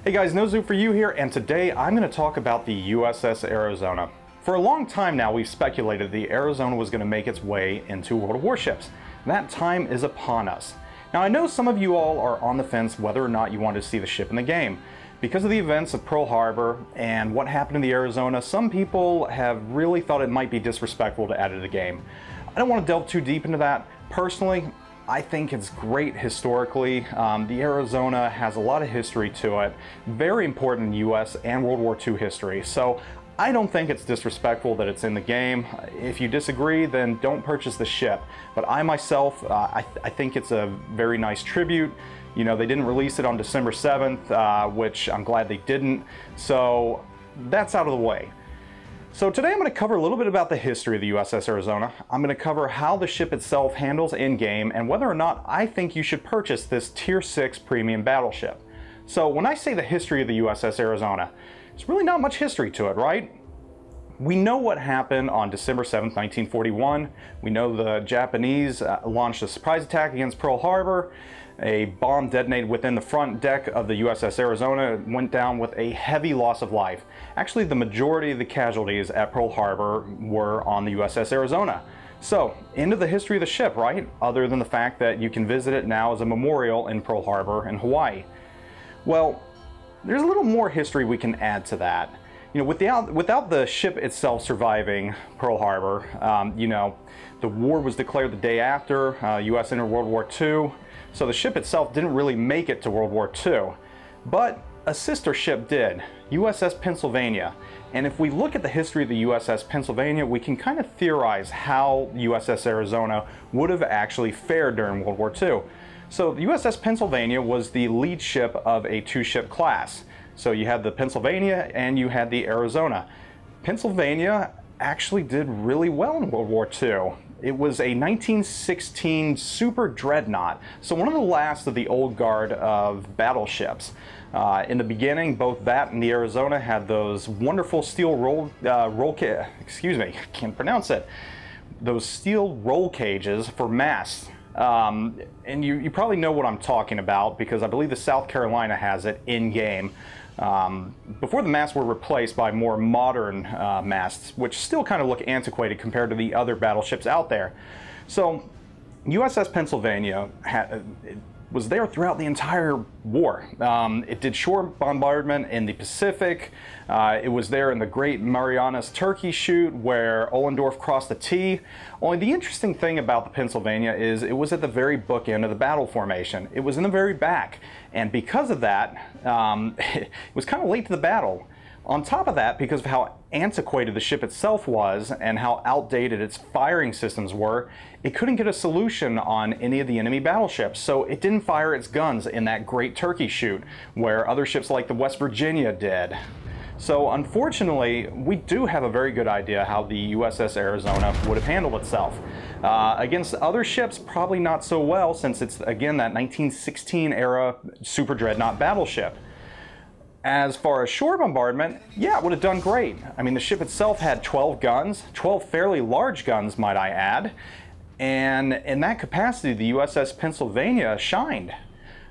Hey guys, NoZoupForYou here, and today I'm going to talk about the USS Arizona. For a long time now, we've speculated the Arizona was going to make its way into World of Warships. That time is upon us. Now I know some of you all are on the fence whether or not you want to see the ship in the game. Because of the events of Pearl Harbor and what happened in the Arizona, some people have really thought it might be disrespectful to add it to the game. I don't want to delve too deep into that. Personally, I think it's great historically. The Arizona has a lot of history to it, very important in US and World War II history. So I don't think it's disrespectful that it's in the game. If you disagree, then don't purchase the ship. But I myself, I think it's a very nice tribute. You know, they didn't release it on December 7th, which I'm glad they didn't. So that's out of the way. So today I'm going to cover a little bit about the history of the USS Arizona. I'm going to cover how the ship itself handles in-game and whether or not I think you should purchase this Tier 6 premium battleship. So when I say the history of the USS Arizona, there's really not much history to it, right? We know what happened on December 7th, 1941. We know the Japanese launched a surprise attack against Pearl Harbor. A bomb detonated within the front deck of the USS Arizona, went down with a heavy loss of life. Actually, the majority of the casualties at Pearl Harbor were on the USS Arizona. So, into the history of the ship, right? Other than the fact that you can visit it now as a memorial in Pearl Harbor in Hawaii. Well, there's a little more history we can add to that. You know, without the ship itself surviving Pearl Harbor, you know, the war was declared the day after, US entered World War II, so the ship itself didn't really make it to World War II. But a sister ship did, USS Pennsylvania. And if we look at the history of the USS Pennsylvania, we can kind of theorize how USS Arizona would have actually fared during World War II. So the USS Pennsylvania was the lead ship of a two-ship class. So you had the Pennsylvania and you had the Arizona. Pennsylvania actually did really well in World War II. It was a 1916 super dreadnought, so one of the last of the old guard of battleships. In the beginning, both that and the Arizona had those wonderful steel those steel roll cages for masts. And you probably know what I'm talking about because I believe the South Carolina has it in-game. Before the masts were replaced by more modern masts, which still kind of look antiquated compared to the other battleships out there. So USS Pennsylvania was there throughout the entire war. It did shore bombardment in the Pacific. It was there in the Great Marianas Turkey Shoot where Ohlendorf crossed the T. Only the interesting thing about the Pennsylvania is it was at the very bookend of the battle formation. It was in the very back. And because of that, it was kind of late to the battle. On top of that, because of how antiquated the ship itself was and how outdated its firing systems were, it couldn't get a solution on any of the enemy battleships, so it didn't fire its guns in that Great Turkey Shoot, where other ships like the West Virginia did. So unfortunately, we do have a very good idea how the USS Arizona would have handled itself. Against other ships, probably not so well, since it's, again, that 1916 era super dreadnought battleship. As far as shore bombardment, yeah, it would have done great. I mean, the ship itself had 12 guns, 12 fairly large guns, might I add. And in that capacity, the USS Pennsylvania shined.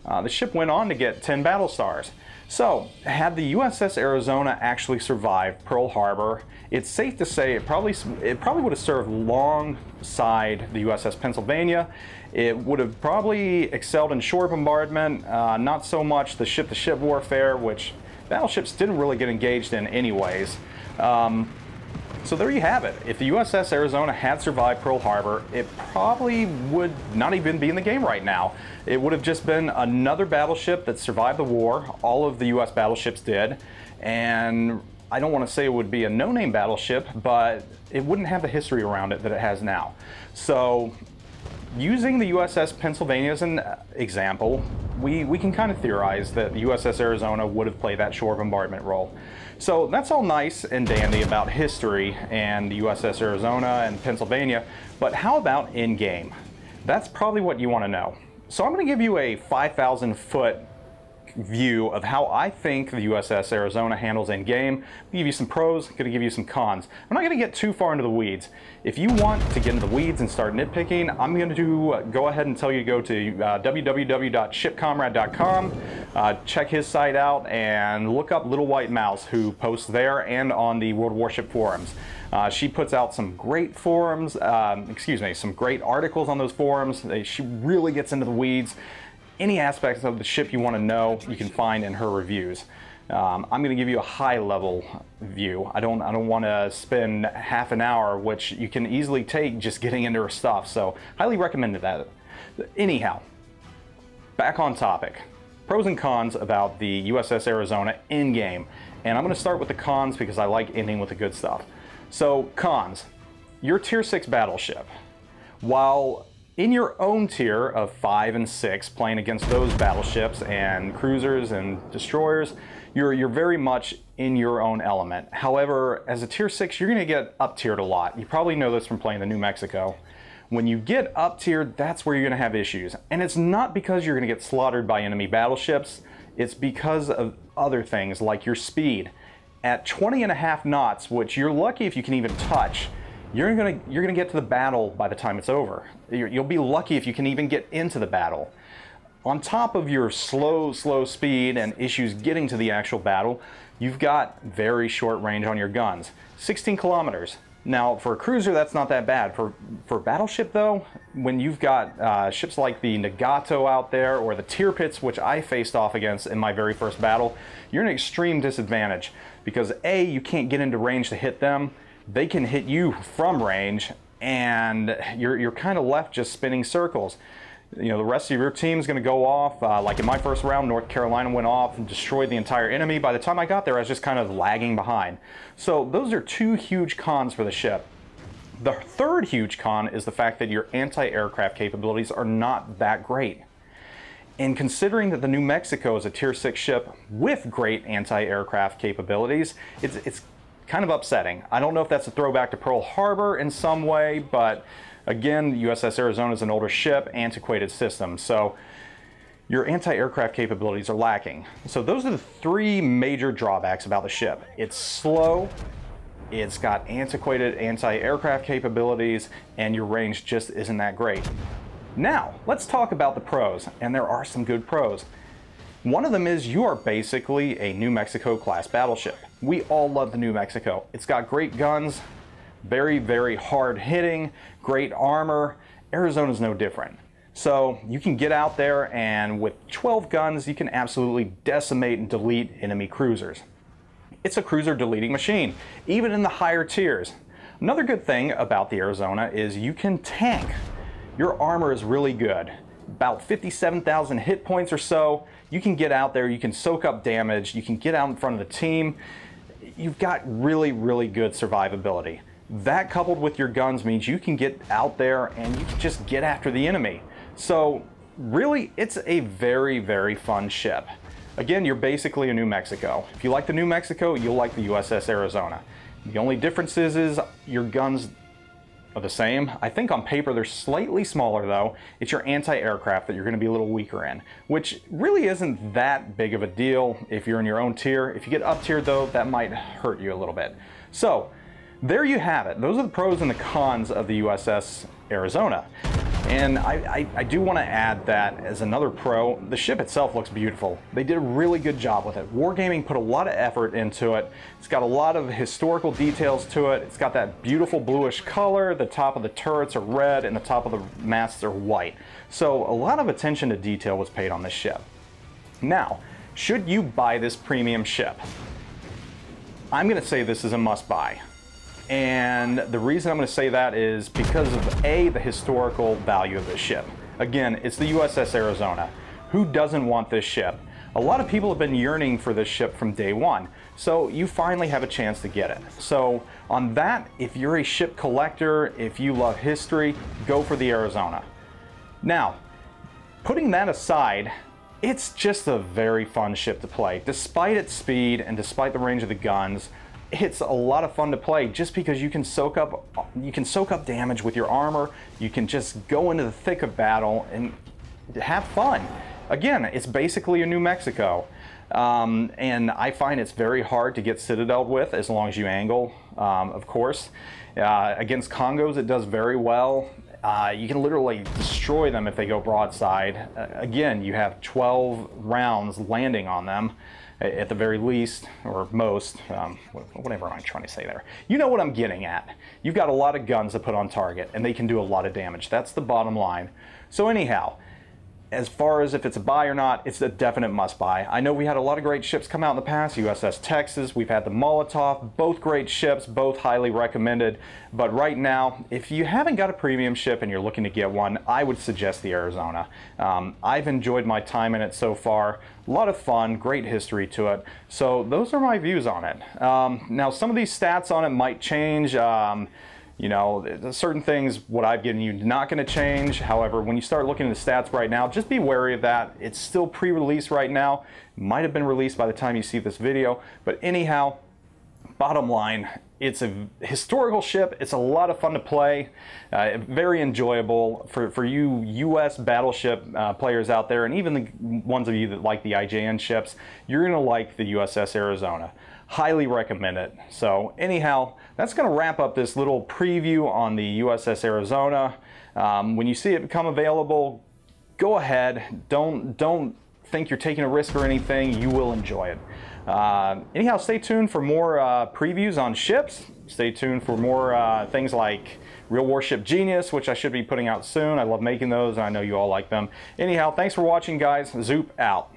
The ship went on to get 10 battle stars. So, had the USS Arizona actually survived Pearl Harbor, it's safe to say it probably would have served alongside the USS Pennsylvania. It would have probably excelled in shore bombardment, not so much the ship-to-ship warfare, which battleships didn't really get engaged in anyways. So there you have it. If the USS Arizona had survived Pearl Harbor, it probably would not even be in the game right now. It would have just been another battleship that survived the war. All of the US battleships did. And I don't want to say it would be a no-name battleship, but it wouldn't have the history around it that it has now. So using the USS Pennsylvania as an example, we can kind of theorize that the USS Arizona would have played that shore bombardment role. So that's all nice and dandy about history and the USS Arizona and Pennsylvania, but how about in-game? That's probably what you want to know. So I'm going to give you a 5,000 foot view of how I think the USS Arizona handles in game. I'll give you some pros, going to give you some cons. I'm not going to get too far into the weeds. If you want to get into the weeds and start nitpicking, I'm going to go ahead and tell you to go to www.shipcomrade.com, check his site out, and look up Little White Mouse, who posts there and on the World Warship forums. She puts out some great forums, some great articles on those forums. She really gets into the weeds. Any aspects of the ship you want to know, you can find in her reviews. I'm going to give you a high-level view. I don't want to spend half an hour, which you can easily take just getting into her stuff. So, highly recommended that. Anyhow, back on topic. Pros and cons about the USS Arizona in-game. And I'm going to start with the cons because I like ending with the good stuff. So, cons. Your Tier 6 battleship. While in your own tier of 5 and 6, playing against those battleships and cruisers and destroyers, you're very much in your own element. However, as a Tier 6, you're going to get up-tiered a lot. You probably know this from playing the New Mexico. When you get up-tiered, that's where you're going to have issues. And it's not because you're going to get slaughtered by enemy battleships. It's because of other things like your speed. At 20.5 knots, which you're lucky if you can even touch, you're gonna get to the battle by the time it's over. You'll be lucky if you can even get into the battle. On top of your slow speed and issues getting to the actual battle, you've got very short range on your guns. 16 kilometers. Now, for a cruiser, that's not that bad. For a battleship, though, when you've got ships like the Nagato out there, or the Tirpitz, which I faced off against in my very first battle, you're in an extreme disadvantage. Because A, you can't get into range to hit them, they can hit you from range, and you're kind of left just spinning circles. You know, the rest of your team's going to go off. Like in my first round, North Carolina went off and destroyed the entire enemy. By the time I got there, I was just kind of lagging behind. So those are two huge cons for the ship. The third huge con is the fact that your anti-aircraft capabilities are not that great. And considering that the New Mexico is a Tier 6 ship with great anti-aircraft capabilities, it's kind of upsetting. I don't know if that's a throwback to Pearl Harbor in some way, but again, the USS Arizona is an older ship, antiquated system, so your anti-aircraft capabilities are lacking. So those are the three major drawbacks about the ship. It's slow, it's got antiquated anti-aircraft capabilities, and your range just isn't that great. Now, let's talk about the pros, and there are some good pros. One of them is you are basically a New Mexico class battleship. We all love the New Mexico. It's got great guns, very, very hard hitting, great armor. Arizona's no different. So you can get out there and with 12 guns, you can absolutely decimate and delete enemy cruisers. It's a cruiser deleting machine, even in the higher tiers. Another good thing about the Arizona is you can tank. Your armor is really good. About 57,000 hit points or so. You can get out there, you can soak up damage, you can get out in front of the team. You've got really, really good survivability. That coupled with your guns means you can get out there and you can just get after the enemy. So really, it's a very, very fun ship. Again, you're basically a New Mexico. If you like the New Mexico, you'll like the USS Arizona. The only difference is your guns are the same. I think on paper they're slightly smaller though. It's your anti-aircraft that you're going to be a little weaker in, which really isn't that big of a deal if you're in your own tier. If you get up tiered though, that might hurt you a little bit. So there you have it. Those are the pros and the cons of the USS Arizona. And I do want to add that as another pro, the ship itself looks beautiful. They did a really good job with it. Wargaming put a lot of effort into it. It's got a lot of historical details to it. It's got that beautiful bluish color. The top of the turrets are red and the top of the masts are white. So a lot of attention to detail was paid on this ship. Now, should you buy this premium ship? I'm going to say this is a must-buy. And the reason I'm going to say that is because of A, the historical value of this ship. Again, it's the USS Arizona. Who doesn't want this ship? A lot of people have been yearning for this ship from day one, so you finally have a chance to get it. So on that, if you're a ship collector, if you love history, go for the Arizona. Now, putting that aside, it's just a very fun ship to play. Despite its speed and despite the range of the guns, it's a lot of fun to play just because you can soak up damage with your armor. You can just go into the thick of battle and have fun. Again, it's basically a New Mexico. And I find it's very hard to get citadeled with as long as you angle, of course. Against Congos, it does very well. You can literally destroy them if they go broadside. Again, you have 12 rounds landing on them at the very least, or most, whatever I'm trying to say there. You know what I'm getting at. You've got a lot of guns to put on target, and they can do a lot of damage. That's the bottom line. So anyhow, as far as if it's a buy or not, it's a definite must buy. I know we had a lot of great ships come out in the past, USS Texas, we've had the Molotov, both great ships, both highly recommended. But right now, if you haven't got a premium ship and you're looking to get one, I would suggest the Arizona. I've enjoyed my time in it so far. A lot of fun, great history to it. So those are my views on it. Now some of these stats on it might change. You know, certain things, what I've given you, not going to change. However, when you start looking at the stats right now, just be wary of that. It's still pre-release right now. Might have been released by the time you see this video. But anyhow, bottom line, it's a historical ship. It's a lot of fun to play. Very enjoyable for you U.S. battleship players out there, and even the ones of you that like the IJN ships. You're going to like the USS Arizona. Highly recommend it. So anyhow, that's going to wrap up this little preview on the USS Arizona. When you see it become available, go ahead. Don't think you're taking a risk or anything. You will enjoy it. Anyhow, stay tuned for more previews on ships. Stay tuned for more things like Real Warship Genius, which I should be putting out soon. I love making those, and I know you all like them. Anyhow, thanks for watching, guys. Zoup out.